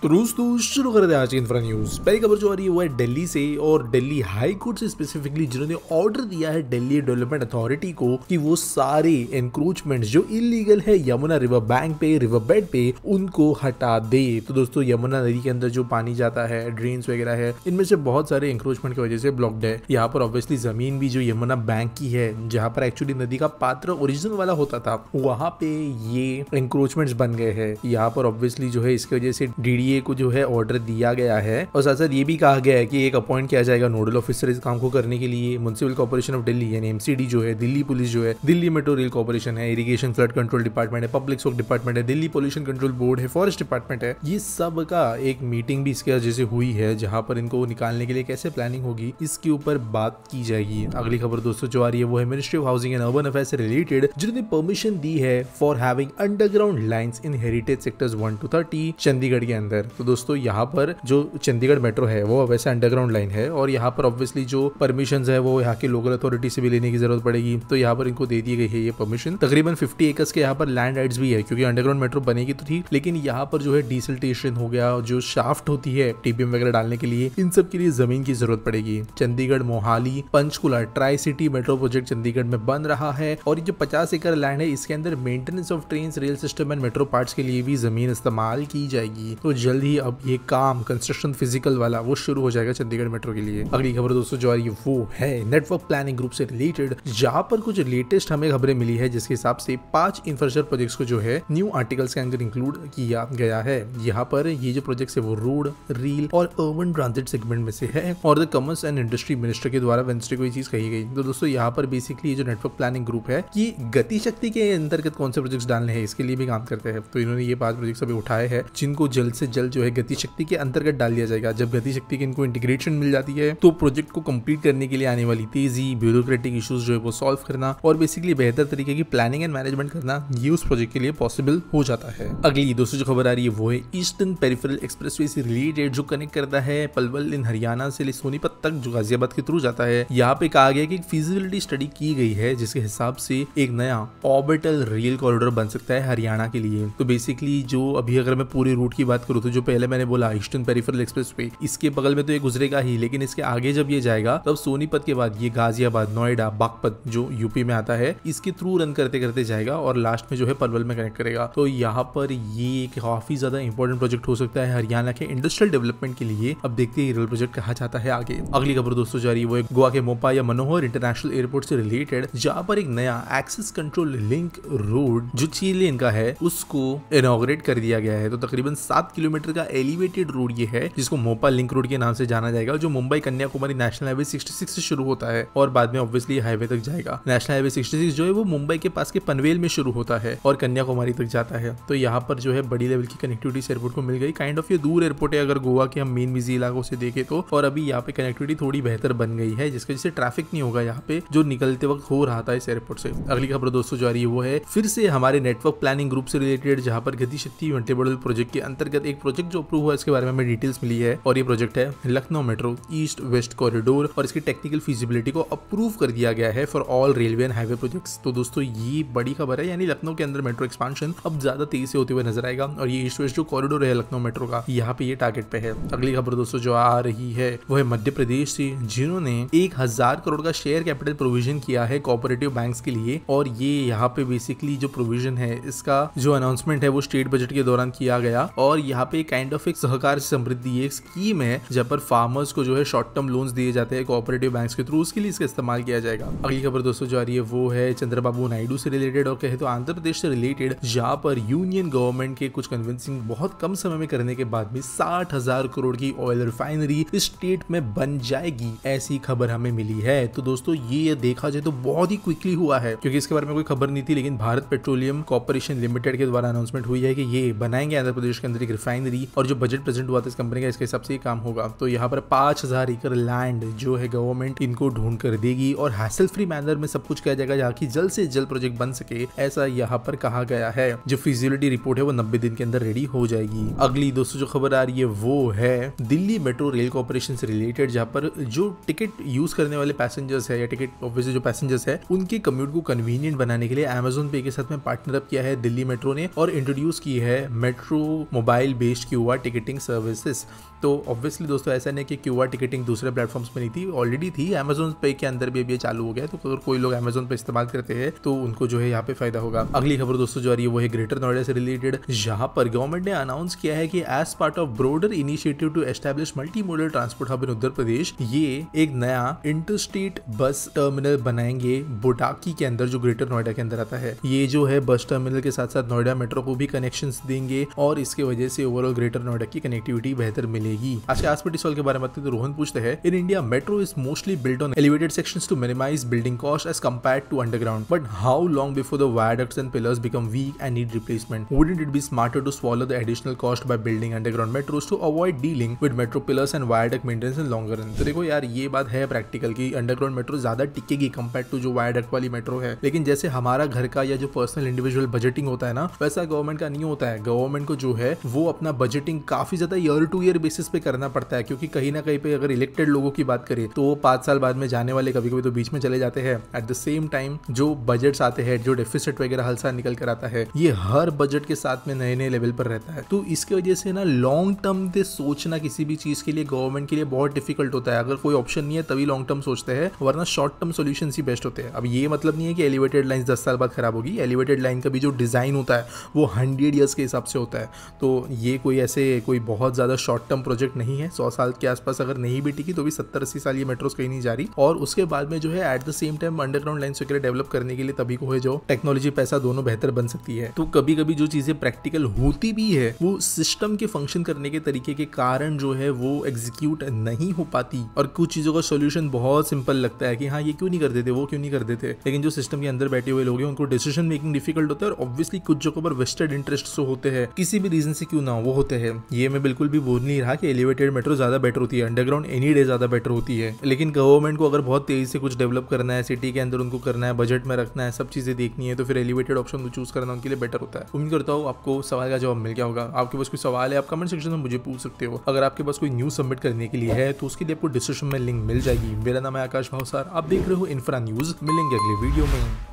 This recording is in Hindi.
तो दोस्तों शुरू कर दे आज की इंफ्रा न्यूज। पहली खबर जो आ रही है वो है दिल्ली से और दिल्ली हाई कोर्ट से स्पेसिफिकली, जिन्होंने ऑर्डर दिया है दिल्ली डेवलपमेंट अथॉरिटी को कि वो सारे एनक्रोचमेंट जो इलीगल है यमुना रिवर बैंक पे, रिवर बेड पे, उनको हटा दे। तो दोस्तों यमुना नदी के अंदर जो पानी जाता है, ड्रेन्स वगैरह है, इनमें से बहुत सारे एनक्रोचमेंट की वजह से ब्लॉक्ड है। यहाँ पर ऑब्वियसली जमीन भी जो यमुना बैंक की है, जहाँ पर एक्चुअली नदी का पात्र ओरिजिनल वाला होता था, वहाँ पे ये एनक्रोचमेंट्स बन गए हैं। यहाँ पर ऑब्वियसली जो है इसकी वजह से डीडीए को जो है ऑर्डर दिया गया है और साथ साथ ये भी कहा गया है कि एक अपॉइंट किया जाएगा नोडल ऑफिसर इस काम को करने के लिए। म्युनिसिपल कॉर्पोरेशन ऑफ दिल्ली यानी एमसीडी जो है, दिल्ली पुलिस जो है, दिल्ली मेट्रो रेल कॉर्पोरेशन है, इरिगेशन फ्लड कंट्रोल डिपार्टमेंट है, पब्लिक वर्क डिपार्टमेंट है, दिल्ली पोल्यूशन कंट्रोल बोर्ड है, फॉरेस्ट डिपार्टमेंट है, ये सब का एक मीटिंग भी इसके वजह से हुई है, जहां पर इनको निकालने के लिए कैसे प्लानिंग होगी इसके ऊपर बात की जाएगी। अगली खबर दोस्तों जो आ रही है वो है ministry of housing and urban affairs से रिलेटेड, जिन्होंने परमिशन दी है for having underground lines in heritage sectors 1 to 30 Chandigarh के अंदर। तो दोस्तों यहाँ पर जो चंडीगढ़ मेट्रो है वो वैसे अंडरग्राउंड लाइन है और यहाँ पर ऑब्वियसली जो परमिशंस है वो यहाँ के लोकल अथॉरिटी से भी लेने की जरूरत पड़ेगी। तो यहाँ पर इनको दे दी गई है ये परमिशन। तकरीबन 50 एकर्स के यहाँ पर लैंड राइट्स भी है, क्योंकि अंडरग्राउंड मेट्रो बनेगी तो थी, लेकिन यहाँ पर जो है डिसल्टेशन हो गया, जो शाफ्ट होती है टीबीएम वगैरह डालने के लिए, इन सब के लिए जमीन की जरूरत पड़ेगी। Chandigarh, Mohali, Panchkula tri city metro project Chandigarh में बन रहा है और ये जो 50 एकड़ लैंड है इसके अंदर maintenance of train, rail system and metro parts के लिए भी जमीन इस्तेमाल की जाएगी। तो जल्द ही अब ये काम कंस्ट्रक्शन फिजिकल वाला वो शुरू हो जाएगा चंडीगढ़ मेट्रो के लिए। अगली खबर दोस्तों जो आ रही है वो है नेटवर्क प्लानिंग ग्रुप से रिलेटेड, जहां पर कुछ लेटेस्ट हमें खबरें मिली है जिसके हिसाब से 5 इंफ्रास्ट्रक्चर प्रोजेक्ट्स को जो है न्यू आर्टिकल्स के अंदर इंक्लूड किया गया है। यहाँ पर ये जो प्रोजेक्ट्स है वो रोड, रेल और अर्बन ट्रांजिट सेगमेंट में से है और the commerce and industry minister के द्वारा वेडनेसडे को ये चीज कही गई। तो दोस्तों यहाँ पर बेसिकली ये जो नेटवर्क प्लानिंग ग्रुप है ये गति शक्ति के अंतर्गत कौन से प्रोजेक्ट्स डालने हैं इसके लिए भी काम करते हैं। तो इन्होंने ये 5 प्रोजेक्ट्स अभी उठाए हैं जिनको जल्द से जल्द जो है गति शक्ति के अंतर्गत डाल दिया जाएगा। जब गति शक्ति की इनको इंटीग्रेशन मिल जाती है तो प्रोजेक्ट को कंप्लीट करने के लिए आने वाली तेजी, ब्यूरोक्रेटिक इश्यूज जो है वो सॉल्व करना और बेसिकली बेहतर तरीके की प्लानिंग एंड मैनेजमेंट करना ये उस प्रोजेक्ट के लिए पॉसिबल हो जाता है। अगली दोस्तों जो खबर आ रही है वो है ईस्टर्न पेरिफेरल एक्सप्रेसवे से रिलेटेड, जो कनेक्ट करता है पलवल इन हरियाणा से सोनीपत तक, जो गाजियाबाद के थ्रू जाता है। यहाँ पे कहा गया कि एक फिजिबिलिटी स्टडी की गई है जिसके हिसाब से एक नया ऑर्बिटल रेल कॉरिडोर बन सकता है हरियाणा के लिए। तो बेसिकली जो अभी अगर मैं पूरे रूट की बात करूँ तो जो पहले मैंने बोला ईस्टर्न पेरिफेरल एक्सप्रेसवे, इसके बगल में तो ये गुजरेगा ही, लेकिन इसके आगे जब ये जाएगा तब सोनीपत के बाद ये गाजियाबाद, नोएडा, बागपत जो यूपी में आता है इसके थ्रू रन करते करते जाएगा और लास्ट में जो है पलवल में कनेक्ट करेगा। तो यहाँ पर ये काफी ज्यादा इंपॉर्टेंट प्रोजेक्ट हो सकता है हरियाणा के इंडस्ट्रियल डेवलपमेंट के लिए। अब देखते हैं रेल प्रोजेक्ट कहा जाता है आगे। अगली खबर दोस्तों जा रही है वो है गोवा के मोपा या मनोहर इंटरनेशनल एयरपोर्ट से रिलेटेड, जहाँ पर एक नया एक्सेस कंट्रोल लिंक रोड जो 6 लेन का है उसको इनॉग्रेट कर दिया गया है। तो तकरीबन 7 किलोमीटर का एलिवेटेड रोड ये है जिसको मोपा लिंक रोड के नाम से जाना जाएगा, जो मुंबई कन्याकुमारी नेशनल हाईवे 66 से शुरू होता है और बाद में ऑब्वियसली हाईवे तक जाएगा। नेशनल हाईवे 66 जो है वो मुंबई के पास के पनवेल में शुरू होता है और कन्याकुमारी तक जाता है। तो यहाँ पर जो है बड़ी लेवल की कनेक्टिविटी इस एयरपोर्ट को मिल गई। काइंड ऑफ ये दूर एयरपोर्ट है अगर गोवा के हम मेन बिजी इलाकों से देखें तो, और अभी यहाँ पे कनेक्टिविटी थोड़ी बेहतर बन गई है जिसकी वजह से ट्रैफिक नहीं होगा यहाँ पे जो निकलते वक्त हो रहा था इस एयरपोर्ट से। अगली खबर दोस्तों जो आ रही है वो है फिर से हमारे नेटवर्क प्लानिंग ग्रुप से रिलेटेड, जहाँ पर गति शक्ति मल्टीमॉडल प्रोजेक्ट के अंतर्गत एक प्रोजेक्ट जो अप्रूव हुआ इसके बारे में हमें डिटेल्स मिली है और ये प्रोजेक्ट है Lucknow metro east west corridor और इसकी टेक्निकल फिजिबिलिटी को अप्रूव कर दिया गया है for all railway and highway projects. तो दोस्तों ये बड़ी खबर है, यानी लखनऊ के अंदर मेट्रो एक्सपांशन अब ज्यादा तेजी से होते हुए नजर आएगा और ये ईस्ट वेस्ट जो कॉरिडोर है लखनऊ मेट्रो का यहाँ पे ये टारगेट पे है। अगली खबर दोस्तों जो आ रही है वो है मध्य प्रदेश से, जिन्होंने 1000 करोड़ का शेयर कैपिटल प्रोविजन किया है कोऑपरेटिव बैंक्स के लिए और ये यहाँ पे बेसिकली जो प्रोविजन है इसका जो अनाउंसमेंट है वो स्टेट बजट के दौरान किया गया और यहाँ पे काइंड ऑफ एक सहकार समृद्धि एक स्कीम है जहाँ पर फार्मर्स को जो है शॉर्ट टर्म लोन्स दिए जाते हैं कोऑपरेटिव बैंक्स के थ्रू, उसके लिए इसका इस्तेमाल किया जाएगा। अगली खबर दोस्तों जो आ रही है वो है चंद्रबाबू नायडू से रिलेटेड और कहे तो आंध्र प्रदेश से रिलेटेड, जहाँ पर यूनियन गवर्नमेंट के कुछ कन्विंसिंग बहुत कम समय में करने के बाद में 60,000 करोड़ की ऑयल रिफाइनरी इस स्टेट में बन जाएगी, ऐसी खबर हमें मिली है। तो दोस्तों ये देखा जाए तो बहुत ही क्विकली हुआ है क्योंकि इसके बारे में कोई खबर नहीं थी, लेकिन भारत पेट्रोलियम कॉर्पोरेशन लिमिटेड के द्वारा अनाउंसमेंट हुई है कि ये बनाएंगे आंध्र प्रदेश के अंदर एक रिफाइनरी और जो बजट प्रेजेंट हुआ था इस कंपनी का इसके हिसाब से काम होगा। तो यहाँ पर 5000 एकड़ लैंड जो है गवर्नमेंट इनको ढूंढ कर देगी और हैसल फ्री मैनर में सब कुछ किया जाएगा जहाँ की जल्द से जल्द प्रोजेक्ट बन सके, ऐसा यहाँ पर कहा गया है। जो फिजिबिलिटी रिपोर्ट है वो 90 दिन के अंदर रेडी हो जाएगी। अगली दोस्तों जो खबर आ रही है वो है दिल्ली मेट्रो रेल कॉर्पोरेशन से रिलेटेड, जहाँ पर जो टिकट यूज करने वाले पैसेंजर्स है या टिकट ऑब्वियसली जो पैसेंजर्स है उनके कम्यूट को कन्वीनियंट बनाने के लिए अमेज़न पे के साथ में पार्टनर अप किया है दिल्ली मेट्रो ने और इंट्रोड्यूस की है metro mobile based based QR ticketing services. तो ऑब्वियसली दोस्तों ऐसा नहीं कि क्यूआर टिकटिंग दूसरे प्लेटफॉर्म्स में नहीं थी, ऑलरेडी थी, अमेजोन पे के अंदर भी अभी ये चालू हो गया है। तो अगर कोई लोग अमेजोन पे इस्तेमाल करते हैं तो उनको जो है यहाँ पे फायदा होगा। अगली खबर दोस्तों जो आ रही है वो है ग्रेटर नोएडा से रिलेटेड, जहां पर गवर्नमेंट ने अनाउंस किया है कि as part of broader initiative to establish multi modal transport hub in Uttar Pradesh, ये एक नया इंटरस्टेट बस टर्मिनल बनाएंगे बुटाकी के अंदर, जो ग्रेटर नोएडा के अंदर आता है। ये जो है बस टर्मिनल के साथ साथ नोएडा मेट्रो को भी कनेक्शंस देंगे और इसके वजह से ओवरऑल ग्रेटर नोएडा की कनेक्टिविटी बेहतर मिलेगी। आज के आसपाटी सवाल के बारे में बात करें तो रोहन पूछते हैं, in India metro is mostly built on elevated sections to minimize building cost as compared to underground, but how long before the viaducts and pillars become weak and need replacement? Wouldn't it be smarter to swallow the additional cost by building underground metros to avoid dealing with metro pillars and viaduct maintenance in longer run? तो देखो यार ये बात है प्रैक्टिकल की अंडरग्राउंड मेट्रो ज्यादा टिकेगी कंपेयर टू जो वायडक्ट वाली मेट्रो है, लेकिन जैसे हमारा घर का या जो पर्सनल इंडिविजुअल बजटिंग होता है ना, वैसा गवर्नमेंट का नहीं होता है। गवर्नमेंट को जो है वो अपना बजटिंग काफी ज्यादा ईयर टू ईयर बेसिस पे करना पड़ता है, क्योंकि कहीं ना कहीं पे अगर इलेक्टेड लोगों की बात करें तो वो 5 साल बाद में जाने वाले कभी कभी तो बीच में चले जाते हैं। एट द सेम टाइम जो बजट्स आते हैं, जो डेफिसिट वगैरह हर साल निकल कर आता है, ये हर बजट के साथ में नए नए लेवल पर रहता है। तो इसकी वजह से ना लॉन्ग टर्म से सोचना किसी भी चीज के लिए गवर्नमेंट के लिए बहुत डिफिकल्ट होता है। अगर कोई ऑप्शन नहीं है तभी लॉन्ग टर्म सोचते हैं, वरना शॉर्ट टर्म सॉल्यूशन ही बेस्ट होते हैं। अब ये मतलब नहीं है कि एलिवेटेड लाइन 10 साल बाद खराब होगी। एलिवेटेड लाइन का भी जो डिजाइन होता है वो 100 ईयर्स के हिसाब से होता है। तो ये कोई ऐसे कोई बहुत ज्यादा शॉर्ट टर्म प्रोजेक्ट नहीं है। 100 साल के आसपास अगर नहीं भी टिकी तो भी 70-80 साल ये मेट्रोस कहीं नहीं जा रही। और उसके बाद में जो है at the same time underground lines वगैरह डेवलप करने के लिए तभी को है जो टेक्नोलॉजी पैसा दोनों बेहतर बन सकती है। तो कभी कभी जो चीजें प्रैक्टिकल होती भी है वो सिस्टम के फंक्शन करने के तरीके के कारण जो है वो एग्जीक्यूट नहीं हो पाती, और कुछ चीजों का सोल्यूशन बहुत सिंपल लगता है कि हाँ ये क्यों नहीं कर देते, वो क्यों नहीं कर देते, लेकिन जो सिस्टम के अंदर बैठे हुए लोग हैं उनको डिसीजन मेकिंग डिफिकल्ट होता है। और ऑब्वियसली कुछ जगहों पर वेस्टेड इंटरेस्ट होते हैं, किसी भी रीजन से क्यों ना वो होते हैं। ये मैं बिल्कुल भी बोल नहीं रहा कि एलिवेटेड मेट्रो ज्यादा बेटर होती है, अंडरग्राउंड एनी डे ज्यादा बेटर होती है, लेकिन गवर्नमेंट को अगर बहुत तेजी से कुछ डेवलप करना है, सिटी के अंदर उनको करना है, बजट में रखना है, सब चीजें देखनी है, तो फिर एलिवेटेड ऑप्शन चूज करना उनके लिए बेटर होता है। उम्मीद करता हूँ आपको सवाल का जवाब मिल गया होगा। आपके पास कोई सवाल है आप कमेंट सेक्शन में मुझे पूछ सकते हो। अगर आपके पास कोई न्यूज सबमिट करने के लिए है तो उसके लिए आपको डिस्क्रिप्शन में लिंक मिल जाएगी। मेरा नाम है आकाश भावसार, आप देख रहे हो इन्फ्रा न्यूज। मिलेंगे अगले वीडियो में।